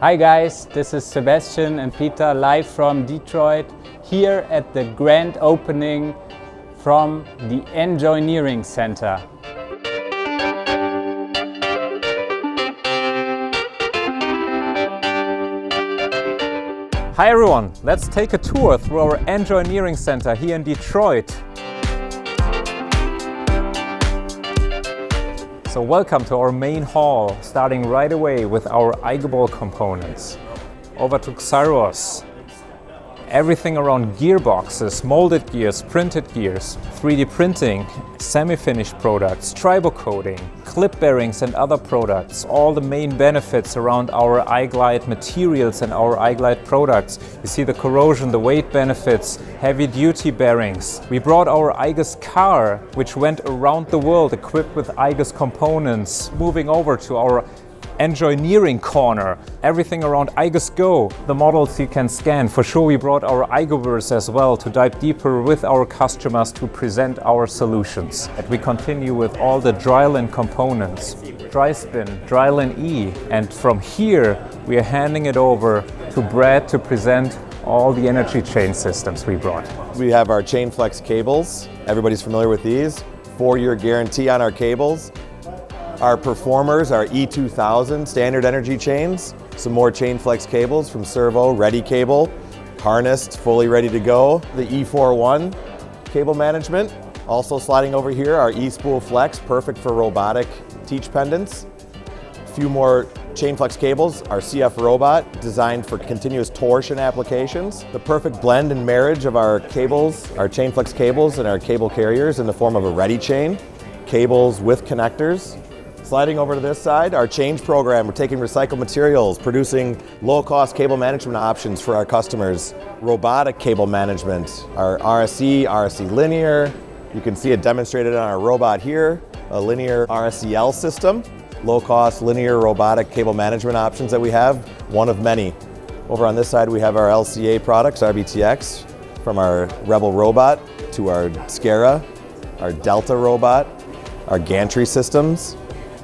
Hi guys, this is Sebastian and Peter live from Detroit, here at the grand opening from the Enjoyneering Center. Hi everyone, let's take a tour through our Enjoyneering Center here in Detroit. So welcome to our main hall, starting right away with our iguverse components. Over to Xyros. Everything around gearboxes, molded gears, printed gears, 3D printing, semi-finished products, tribo coating, clip bearings and other products. All the main benefits around our iGlide materials and our iGlide products. You see the corrosion, the weight benefits, heavy duty bearings. We brought our igus car, which went around the world equipped with igus components, moving over to our Enjoyneering corner, everything around igus Go, the models you can scan. For sure we brought our iguverse as well to dive deeper with our customers to present our solutions. And we continue with all the Dryland components, dry spin, Dryland E, and from here we are handing it over to Brad to present all the energy chain systems we brought. We have our chain flex cables. Everybody's familiar with these. 4-year guarantee on our cables. Our performers are E2000 standard energy chains. Some more chain flex cables from Servo, ready cable, harnessed, fully ready to go. The E41 cable management. Also sliding over here, our E-spool flex, perfect for robotic teach pendants. A few more chain flex cables, our CF robot, designed for continuous torsion applications. The perfect blend and marriage of our cables, our chain flex cables and our cable carriers in the form of a ready chain. Cables with connectors. Sliding over to this side, our change program. We're taking recycled materials, producing low-cost cable management options for our customers. Robotic cable management, our RSC linear. You can see it demonstrated on our robot here, a linear RSCL system. Low-cost linear robotic cable management options that we have, one of many. Over on this side we have our LCA products, RBTX, from our Rebel robot to our Scara, our Delta robot, our gantry systems.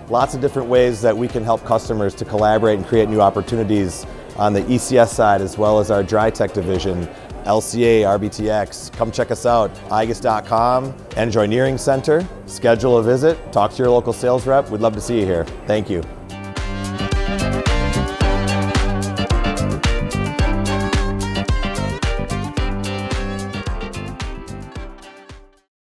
Lots of different ways that we can help customers to collaborate and create new opportunities on the ECS side as well as our DryTech division, LCA, RBTX. Come check us out, igus.com, Enjoyneering Center. Schedule a visit, talk to your local sales rep. We'd love to see you here. Thank you.